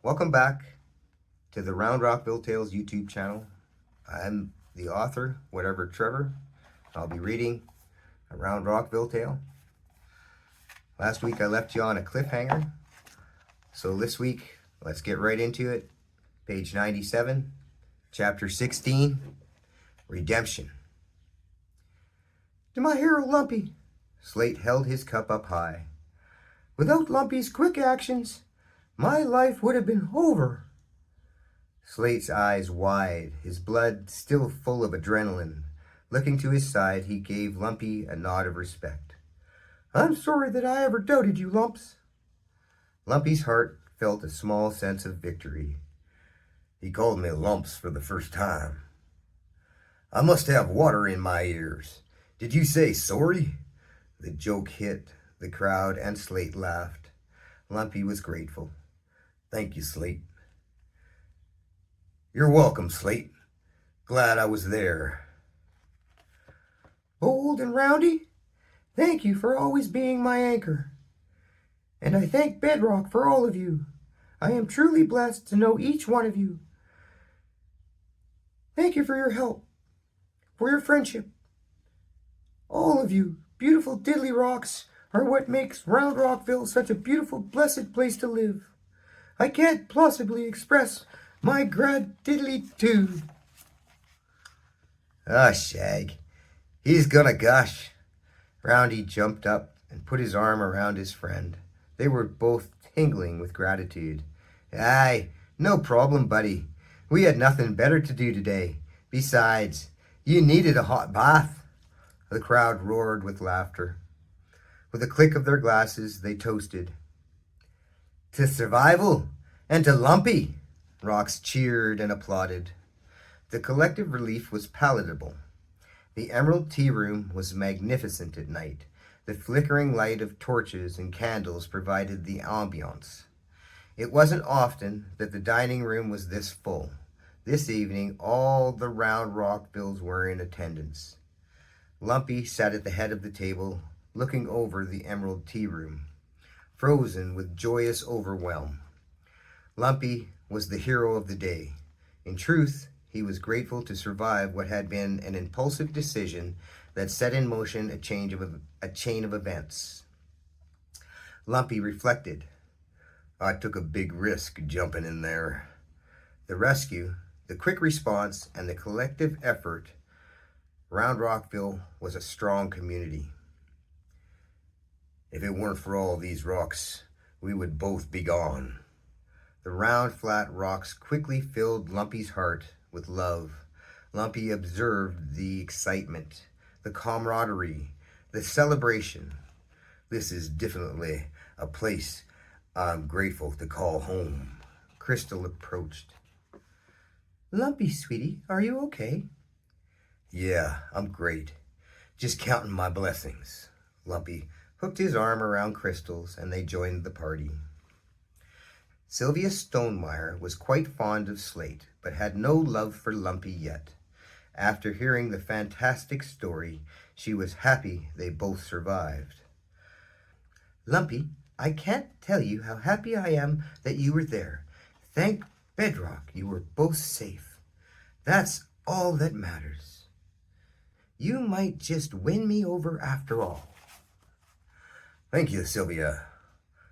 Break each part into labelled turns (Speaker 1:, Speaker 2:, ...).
Speaker 1: Welcome back to the Roundrockville Tales YouTube channel. I'm the author, whatever Trevor. I'll be reading a Roundrockville tale. Last week I left you on a cliffhanger, so this week let's get right into it. Page 97, chapter 16, Redemption. To my hero Lumpy. Slate held his cup up high. Without Lumpy's quick actions, my life would have been over. Slate's eyes wide, his blood still full of adrenaline. Looking to his side, he gave Lumpy a nod of respect. I'm sorry that I ever doubted you, Lumps. Lumpy's heart felt a small sense of victory. He called me Lumps for the first time. I must have water in my ears. Did you say sorry? The joke hit the crowd and Slate laughed. Lumpy was grateful. Thank you, Slate. You're welcome, Slate. Glad I was there. Old and Roundy, thank you for always being my anchor. And I thank Bedrock for all of you. I am truly blessed to know each one of you. Thank you for your help, for your friendship. All of you, beautiful diddly rocks, are what makes Roundrockville such a beautiful, blessed place to live. I can't plausibly express my gratitude. Ah, Shag. He's gonna gush. Roundy jumped up and put his arm around his friend. They were both tingling with gratitude. Aye, no problem, buddy. We had nothing better to do today. Besides, you needed a hot bath. The crowd roared with laughter. With a click of their glasses, they toasted. To survival and to Lumpy. Rocks cheered and applauded. The collective relief was palatable. The Emerald Tea Room was magnificent at night. The flickering light of torches and candles provided the ambiance. It wasn't often that the dining room was this full. This evening, all the Roundrockvilles were in attendance. Lumpy sat at the head of the table, looking over the Emerald Tea Room, frozen with joyous overwhelm. Lumpy was the hero of the day. In truth, he was grateful to survive what had been an impulsive decision that set in motion a chain of events. Lumpy reflected. I took a big risk jumping in there. The rescue, the quick response, and the collective effort, Roundrockville was a strong community. If it weren't for all these rocks, we would both be gone. The round, flat rocks quickly filled Lumpy's heart with love. Lumpy observed the excitement, the camaraderie, the celebration. This is definitely a place I'm grateful to call home. Crystal approached. Lumpy, sweetie, are you okay? Yeah, I'm great. Just counting my blessings. Lumpy hooked his arm around Crystal's and they joined the party. Sylvia Stonemeyer was quite fond of Slate, but had no love for Lumpy yet. After hearing the fantastic story, she was happy they both survived. Lumpy, I can't tell you how happy I am that you were there. Thank Bedrock you were both safe. That's all that matters. You might just win me over after all. Thank you, Sylvia.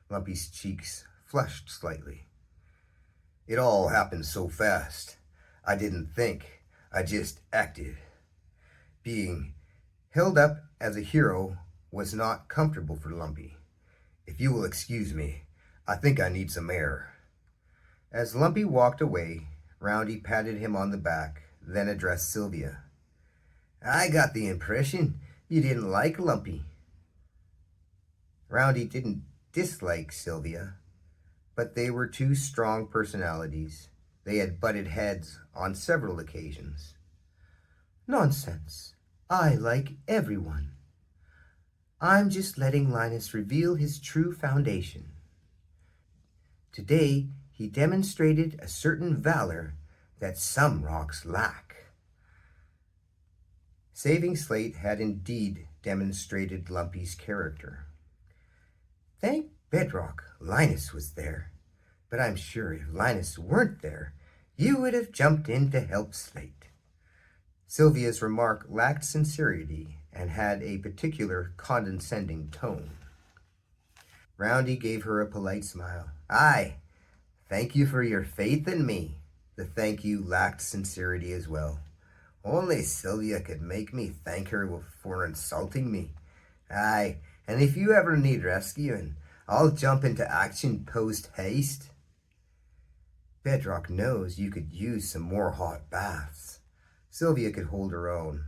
Speaker 1: Lumpy's cheeks flushed slightly. It all happened so fast. I didn't think. I just acted. Being held up as a hero was not comfortable for Lumpy. If you will excuse me, I think I need some air. As Lumpy walked away, Roundy patted him on the back, then addressed Sylvia. I got the impression you didn't like Lumpy. Roundy didn't dislike Sylvia, but they were two strong personalities. They had butted heads on several occasions. Nonsense. I like everyone. I'm just letting Linus reveal his true foundation. Today, he demonstrated a certain valor that some rocks lack. Saving Slate had indeed demonstrated Lumpy's character. Thank Bedrock Linus was there, but I'm sure if Linus weren't there, you would have jumped in to help Slate. Sylvia's remark lacked sincerity and had a particular condescending tone. Roundy gave her a polite smile. Aye, thank you for your faith in me. The thank you lacked sincerity as well. Only Sylvia could make me thank her for insulting me. Aye, and if you ever need rescuing, I'll jump into action post-haste. Bedrock knows you could use some more hot baths. Sylvia could hold her own.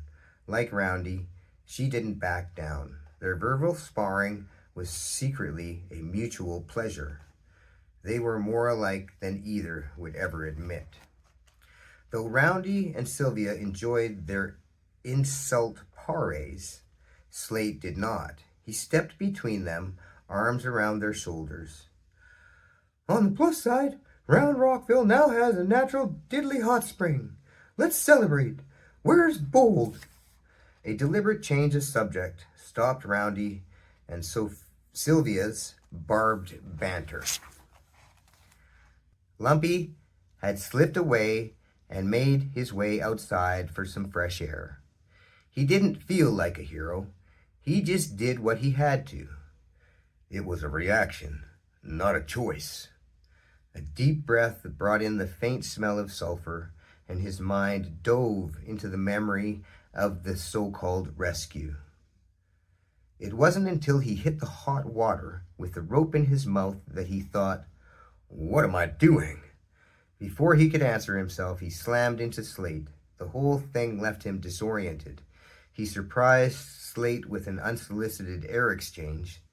Speaker 1: Like Roundy, she didn't back down. Their verbal sparring was secretly a mutual pleasure. They were more alike than either would ever admit. Though Roundy and Sylvia enjoyed their insult parades, Slate did not. He stepped between them, arms around their shoulders. On the plus side, Roundrockville now has a natural diddly hot spring. Let's celebrate. Where's Bold? A deliberate change of subject stopped Roundy and Sylvia's barbed banter. Lumpy had slipped away and made his way outside for some fresh air. He didn't feel like a hero. He just did what he had to. It was a reaction, not a choice. A deep breath brought in the faint smell of sulfur, and his mind dove into the memory of the so-called rescue. It wasn't until he hit the hot water with the rope in his mouth that he thought, "What am I doing?" Before he could answer himself, he slammed into Slate. The whole thing left him disoriented. He surprised Slate with an unsolicited air exchange.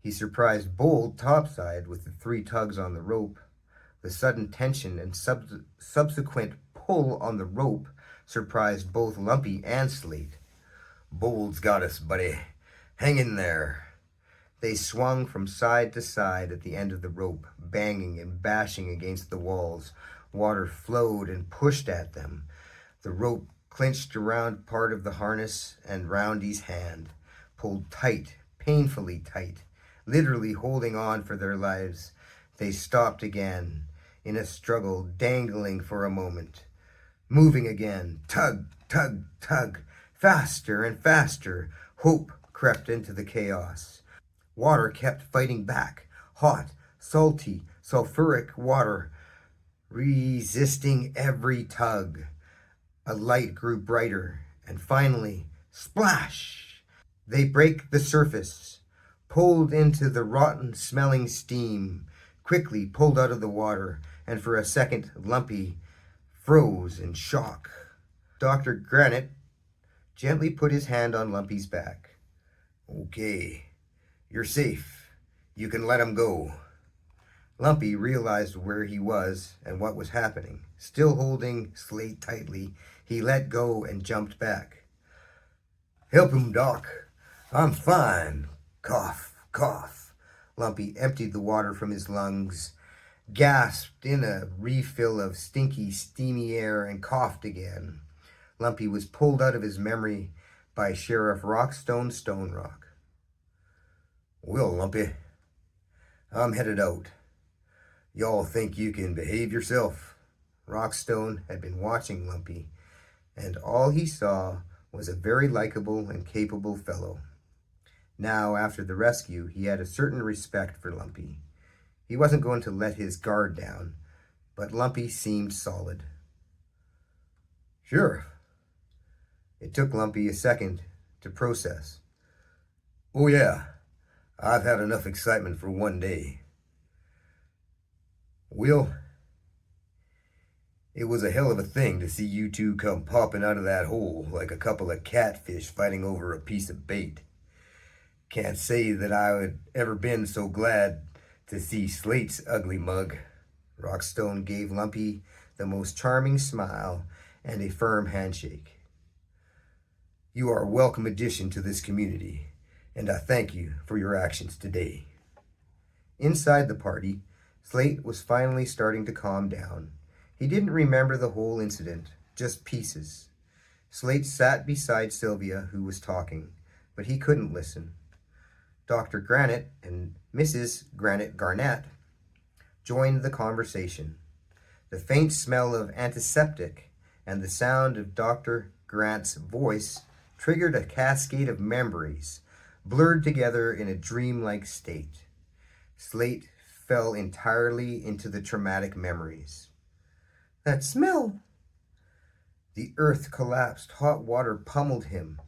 Speaker 1: He surprised Bold topside with the 3 tugs on the rope. The sudden tension and subsequent pull on the rope surprised both Lumpy and Slate. "Bold's got us, buddy. Hang in there." They swung from side to side at the end of the rope, banging and bashing against the walls. Water flowed and pushed at them. The rope clinched around part of the harness, and Roundy's hand pulled tight, painfully tight, literally holding on for their lives. They stopped again, in a struggle, dangling for a moment. Moving again, tug, tug, tug, faster and faster. Hope crept into the chaos. Water kept fighting back, hot, salty, sulfuric water, resisting every tug. A light grew brighter, and finally, splash! They break the surface, pulled into the rotten-smelling steam, quickly pulled out of the water, and for a second, Lumpy froze in shock. Dr. Granite gently put his hand on Lumpy's back. "Okay, you're safe. You can let him go." Lumpy realized where he was and what was happening. Still holding Slate tightly, he let go and jumped back. "Help him, Doc. I'm fine." Cough, cough. Lumpy emptied the water from his lungs, gasped in a refill of stinky, steamy air, and coughed again. Lumpy was pulled out of his memory by Sheriff Rockstone Stonerock. "Well, Lumpy, I'm headed out. Y'all think you can behave yourself?" Rockstone had been watching Lumpy, and all he saw was a very likable and capable fellow. Now, after the rescue, he had a certain respect for Lumpy. He wasn't going to let his guard down, but Lumpy seemed solid. "Sheriff." It took Lumpy a second to process. "Oh yeah, I've had enough excitement for one day." "Will, it was a hell of a thing to see you two come popping out of that hole like a couple of catfish fighting over a piece of bait. Can't say that I had ever been so glad to see Slate's ugly mug." Rockstone gave Lumpy the most charming smile and a firm handshake. "You are a welcome addition to this community, and I thank you for your actions today." Inside the party, Slate was finally starting to calm down. He didn't remember the whole incident, just pieces. Slate sat beside Sylvia, who was talking, but he couldn't listen. Dr. Granite and Mrs. Granite Garnett joined the conversation. The faint smell of antiseptic and the sound of Dr. Grant's voice triggered a cascade of memories, blurred together in a dreamlike state. Slate fell entirely into the traumatic memories. That smell! The earth collapsed. Hot water pummeled him,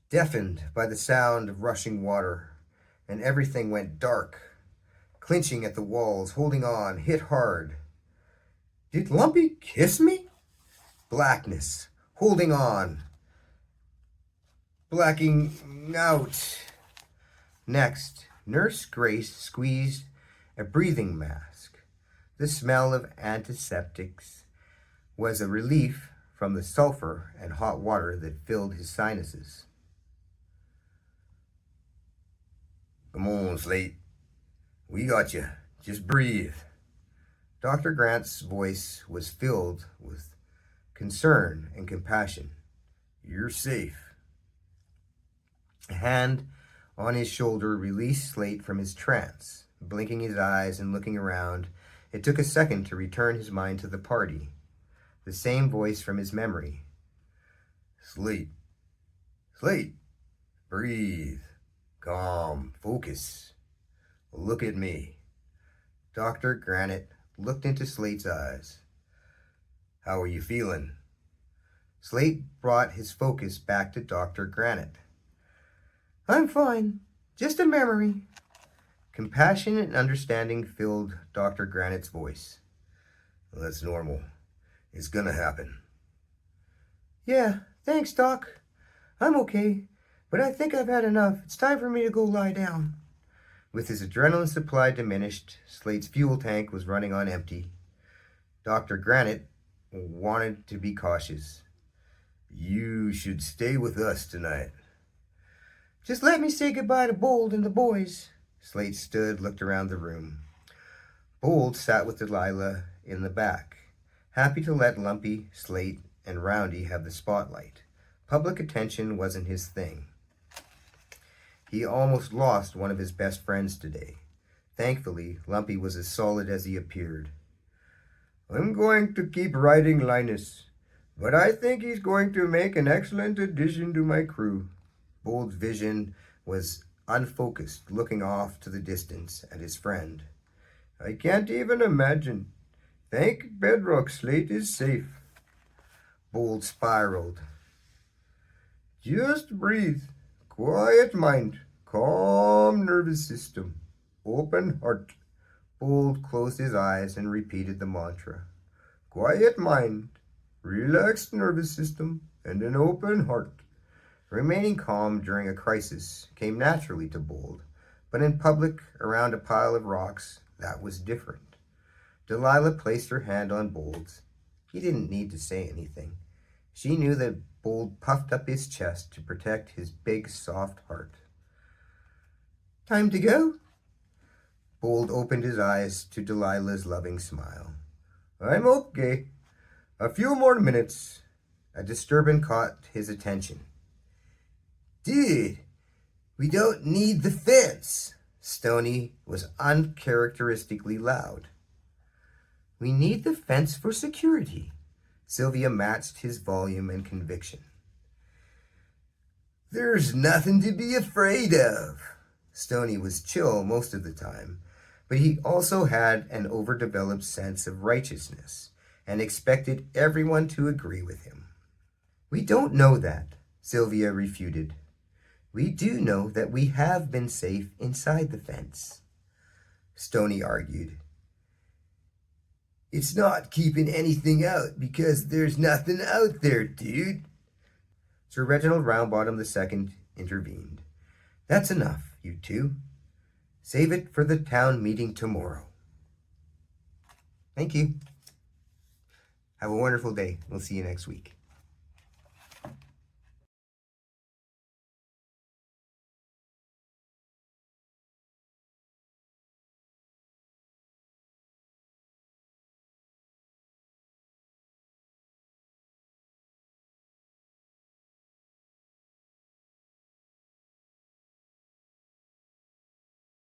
Speaker 1: deafened by the sound of rushing water, and everything went dark. Clinching at the walls, holding on, hit hard. Did Lumpy kiss me? Blackness, holding on, blacking out. Next, Nurse Grace squeezed a breathing mask. The smell of antiseptics was a relief from the sulfur and hot water that filled his sinuses. Come on, Slate. We got you. Just breathe. Dr. Grant's voice was filled with concern and compassion. You're safe. A hand on his shoulder released Slate from his trance. Blinking his eyes and looking around, it took a second to return his mind to the party. The same voice from his memory. Slate. Slate. Breathe. Calm. Focus. Look at me. Dr. Granite looked into Slate's eyes. How are you feeling? Slate brought his focus back to Dr. Granite. I'm fine. Just a memory. Compassion and understanding filled Dr. Granite's voice. Well, that's normal. It's gonna happen. Yeah, thanks, Doc. I'm okay, but I think I've had enough. It's time for me to go lie down. With his adrenaline supply diminished, Slate's fuel tank was running on empty. Dr. Granite wanted to be cautious. You should stay with us tonight. Just let me say goodbye to Bold and the boys. Slate stood, looked around the room. Bold sat with Delilah in the back, happy to let Lumpy, Slate, and Roundy have the spotlight. Public attention wasn't his thing. He almost lost one of his best friends today. Thankfully, Lumpy was as solid as he appeared. I'm going to keep riding Linus, but I think he's going to make an excellent addition to my crew. Bold's vision was unfocused, looking off to the distance at his friend. I can't even imagine. Thank Bedrock Slate is safe. Bold spiraled. Just breathe. Quiet mind. Calm nervous system. Open heart. Bold closed his eyes and repeated the mantra. Quiet mind. Relaxed nervous system. And an open heart. Remaining calm during a crisis came naturally to Bold, but in public, around a pile of rocks, that was different. Delilah placed her hand on Bold's. He didn't need to say anything. She knew that Bold puffed up his chest to protect his big, soft heart. Time to go? Bold opened his eyes to Delilah's loving smile. I'm okay. A few more minutes. A disturbance caught his attention. Dude, we don't need the fence. Stoney was uncharacteristically loud. We need the fence for security. Sylvia matched his volume and conviction. There's nothing to be afraid of. Stoney was chill most of the time, but he also had an overdeveloped sense of righteousness and expected everyone to agree with him. We don't know that, Sylvia refuted. We do know that we have been safe inside the fence, Stoney argued. It's not keeping anything out because there's nothing out there, dude. Sir Reginald Roundbottom II intervened. That's enough, you two. Save it for the town meeting tomorrow. Thank you. Have a wonderful day. We'll see you next week.